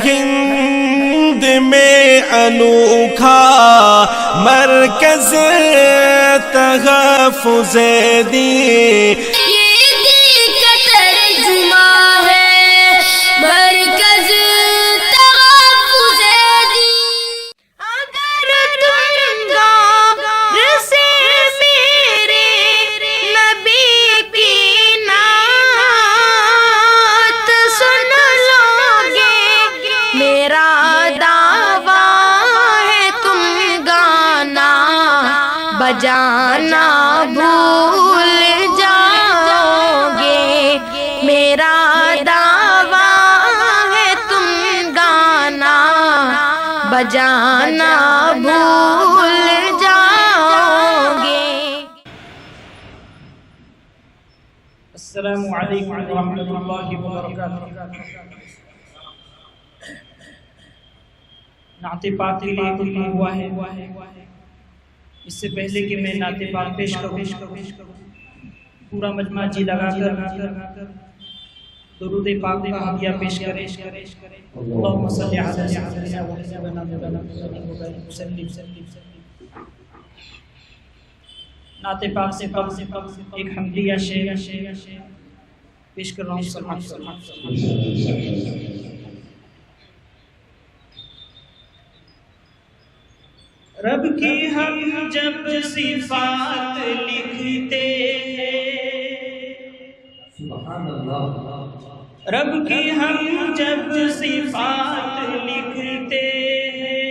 ہند میں انوکھا مرکز تحفظ دین، بجانا بھول جاؤ گے، میرا دعویٰ ہے تم گانا بجانا بھول جاؤ گے۔ السلام علیکم ورحمۃ اللہ وبرکاتہ۔ نعت پاک کے لیے کلمہ ہوا ہے۔ اس سے پہلے کہ میں نعت پاک پیش کروں، پورا مجمع جی لگا کر درود پاک کا ہدیہ پیش کریں۔ اللہم صلی علی سیدنا و حبیبنا محمد وسلم۔ نعت پاک سے قبل ایک حمدیہ شعر پیش کر رہا ہوں۔ رب کی ہم جب صفات لکھتے ہیں، سبحان اللہ، رب کی ہم جب صفات لکھتے ہیں،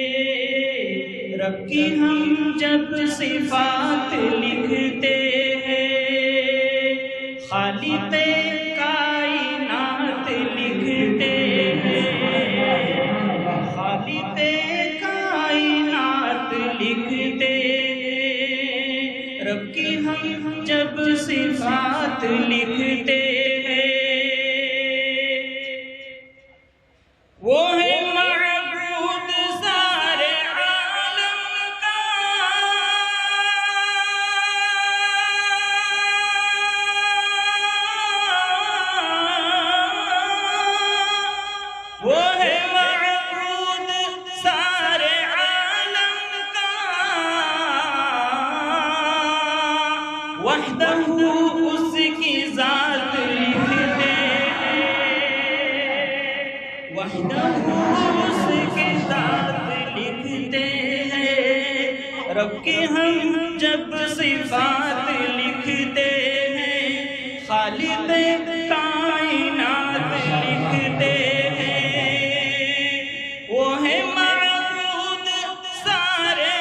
رب کی ہم جب صفات لکھتے ہیں، خالق کائنات لکھتے ہیں، خالق لکھتے ہیں، رب کی ہم جب صفات لکھتے ہیں، وہ ہے معبود سارے عالم کا، وہ ہے معبود سارے وحدہ اس کی ذات لکھتے ہیں، وحدہ اس کی ذات لکھتے ہیں، رب کی ہم جب صفات لکھتے ہیں، خالق کائنات لکھتے ہیں، وہ ہے معبود سارے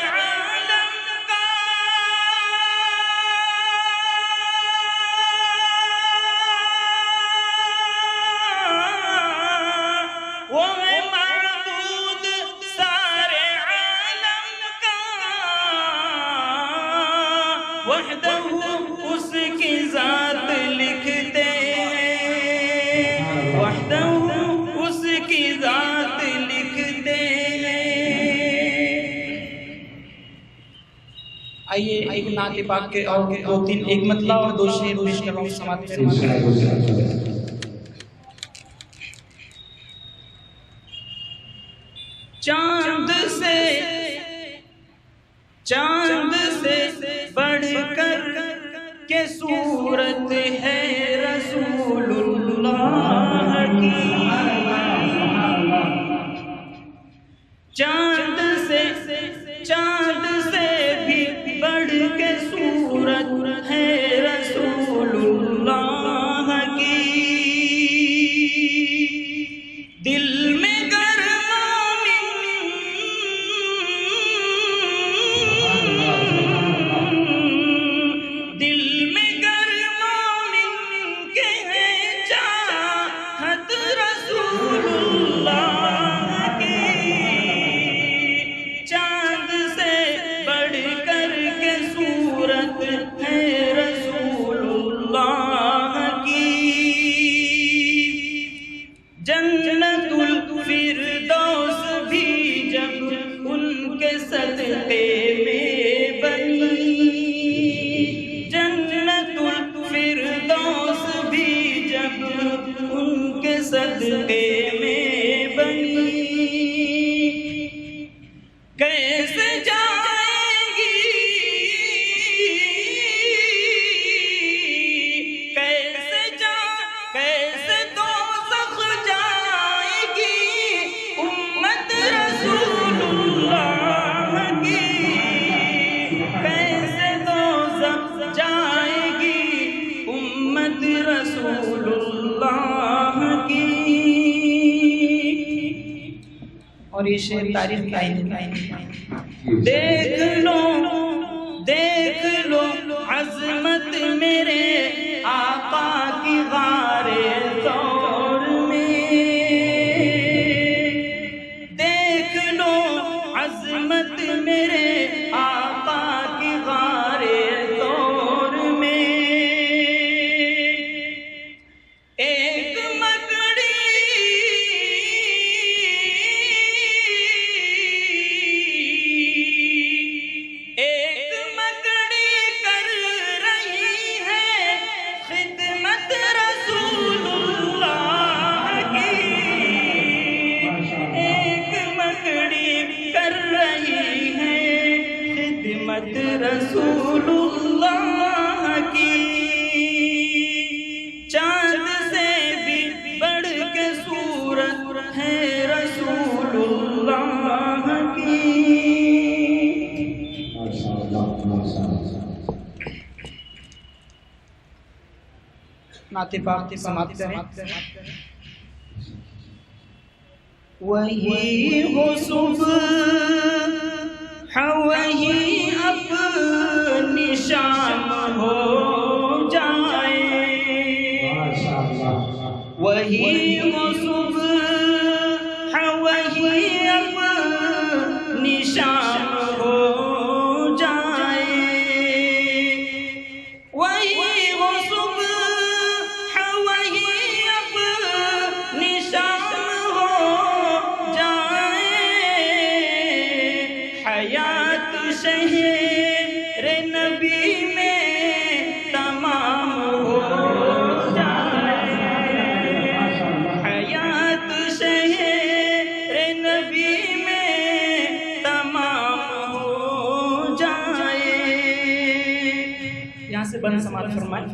وحدہ اس کی ذات لکھتے ہیں، وحدہ اس کی ذات لکھتے ہیں۔ آئیے ایک نعت پاک کے اور دو تین ایک مطلع اور دو شعر پیش کر رہا ہوں، سماعت فرمائیں۔ چاند سے بڑھ کر کے صورت ہے رسول اللہ کی، چاند سے بھی بڑھ کے صورت ہے رسول اللہ کی، دل میں جنت الفردوس بھی جب ان کے صدقے میں بنی، جنت الفردوس بھی جب ان کے صدقے میں بنی، اور یہ شعر تاریخ کا دیکھ لو عظمت میرے آقا کی غار ثور میں، دیکھ لو عظمت میرے آقا کی غار ثور میں، ایک مکڑی کر رہی ہے خدمت رسول اللہ کی، ایک مکڑی کر رہی ہے خدمت رسول اللہ کی، چاند سے بھی بڑھ کے صورت ہے رسول اللہ کی۔ نعت پاک سماعت کریں۔ وہی ہو صبح وہی اپنی شام ہو جائے، وہی ہو صبح وہی اپنی شام ہو جائے، وہی ہو صبح وہی اپنی شام ہو جائے، حیات شہر نبی میں تمام ہو جائے، حیات شہر نبی میں تمام ہو جائے۔ یہاں سے بند سماعت فرمائیں۔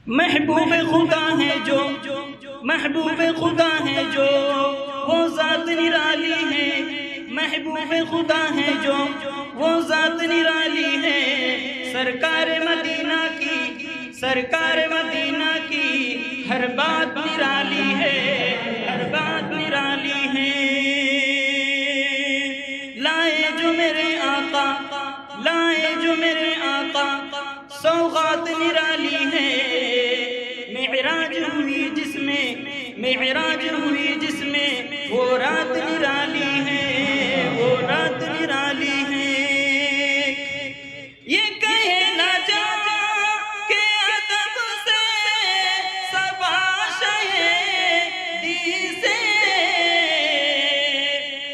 محبوب خدا ہے جو، محبوب خدا ہے جو، وہ ذات نرالی ہے، محبوب خدا ہے جو، وہ ذات نرالی ہے، سرکار مدینہ کی، سرکار مدینہ کی ہر بات نرالی ہے، ہر بات نرالی ہے، لائے جو میرے آقا، لائے جو میرے آقا سوغات نرالی ہے، معراج ہوئی جس میں، معراج ہوئی جس میں وہ رات نرالی ہے، وہ رات نرالی ہے، یہ کہے نہ جا کہ ادب سے صبا شہیدی سے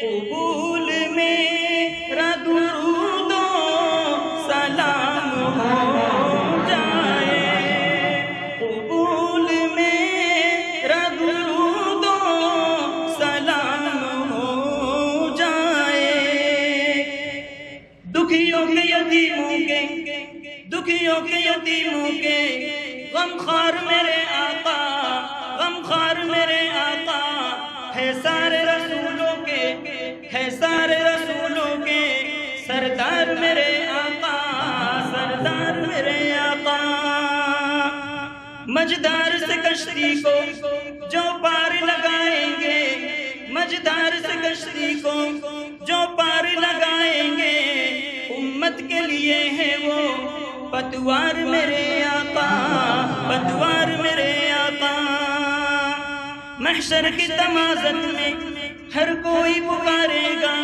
قبول میرا درود و سلام ہو جائے، قبول میرا درود و سلام ہو جائے، دکھیوں کے یتیموں کے، دکھیوں کے یتیموں کے غمخوار میرے آقا، غمخوار میرے آقا، ہے سارے رسولوں کے، ہے سارے رسولوں کے سردار میرے آقا، سردار میرے آقا، مجدار سے کشتی کو جو پار لگائیں گے، مجدار سے کشتی کو جو پار لگائیں گے، امت کے لیے ہے وہ پتوار میرے آقا، پتوار میرے آقا، محشر کی تمازت میں ہر کوئی پکارے گا،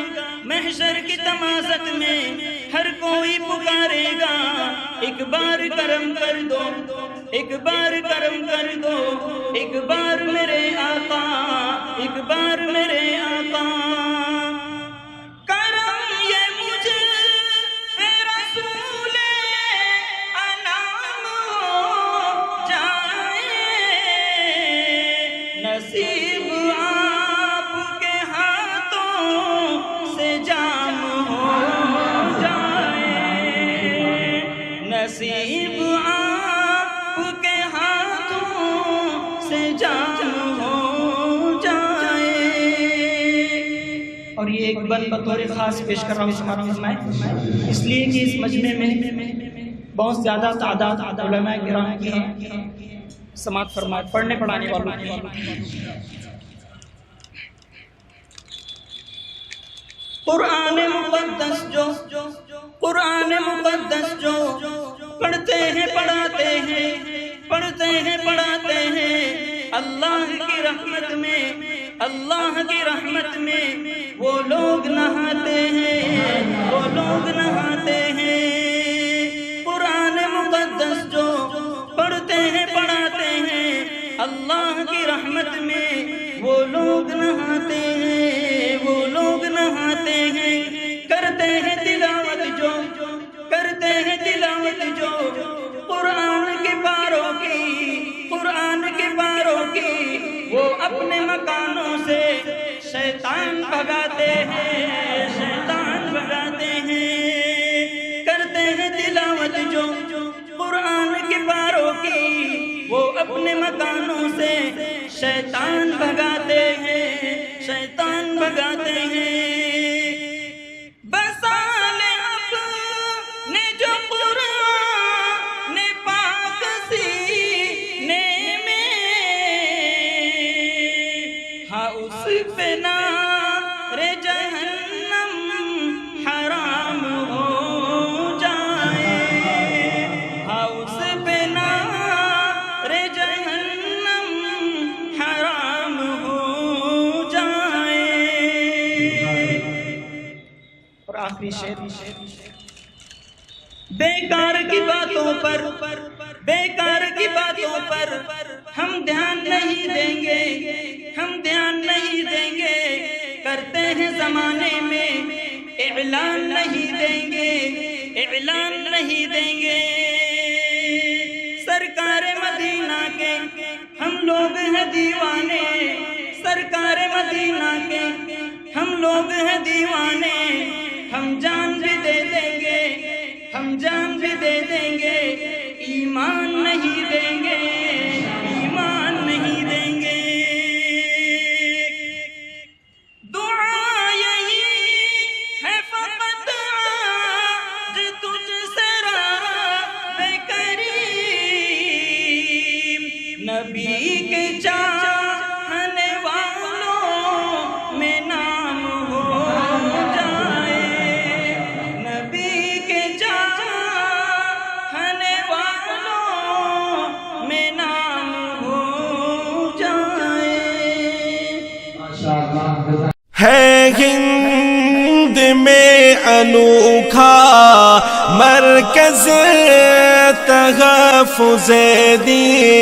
محشر کی تمازت میں ہر کوئی پکارے گا، ایک بار کرم کر دو، ایک بار کرم کر دو، ایک بار میرے آقا، ایک بار میرے آقا، کرم یہ مجھ پہ رسول انعام ہو جائے، نصیب آپ کے ہاتھوں سے جام ہو جائے، نصیب آپ کے ہاتھوں سے جام ہو جائے۔ اور یہ ایک بند بطور خاص پیش کر رہا ہوں سماعت فرمائیں، اس لیے کہ اس مجمع میں بہت زیادہ تعداد علماء کرام کی ہیں، سماعت فرمائیں، پڑھنے پڑھانے والوں کی۔ قرآن مقدس جو پڑھتے ہیں پڑھاتے ہیں اللہ کی رحمت میں وہ لوگ نہاتے ہیں قرآن مقدس جو پڑھتے ہیں پڑھاتے ہیں اللہ کی رحمت میں وہ لوگ نہاتے ہیں کرتے ہیں تلاوت جو قرآن کے پاروں کی وہ اپنے مکانوں سے شیطان بھگاتے ہیں کرتے ہیں تلاوت جو قرآن کے پاروں کی وہ اپنے مکانوں سے شیطان بھگاتے ہیں بسال اپنے جو قرآن پاک سینے میں ہاں اس پہ نار جہنم حرام ہو جائے اس پہ نار جہنم حرام ہو جائے اور آخری شعر بیکار کی باتوں پر ہم دھیان نہیں دیں گے کرتے ہیں زمانے میں اعلان نہیں دیں گے سرکار مدینہ کے ہم لوگ ہیں دیوانے ہم لوگ ہیں دیوانے ہم جان بھی دے دیں گے ایمان نہیں دیں گے دعا یہی ہے فقط آج تجھ سے رب کریم نبی کے چاہنے والوں میں نام ہو جائے نبی کے چاہنے والوں میں نام ہو جائے ہے ہند میں انوکھا مرکز تحفظ دین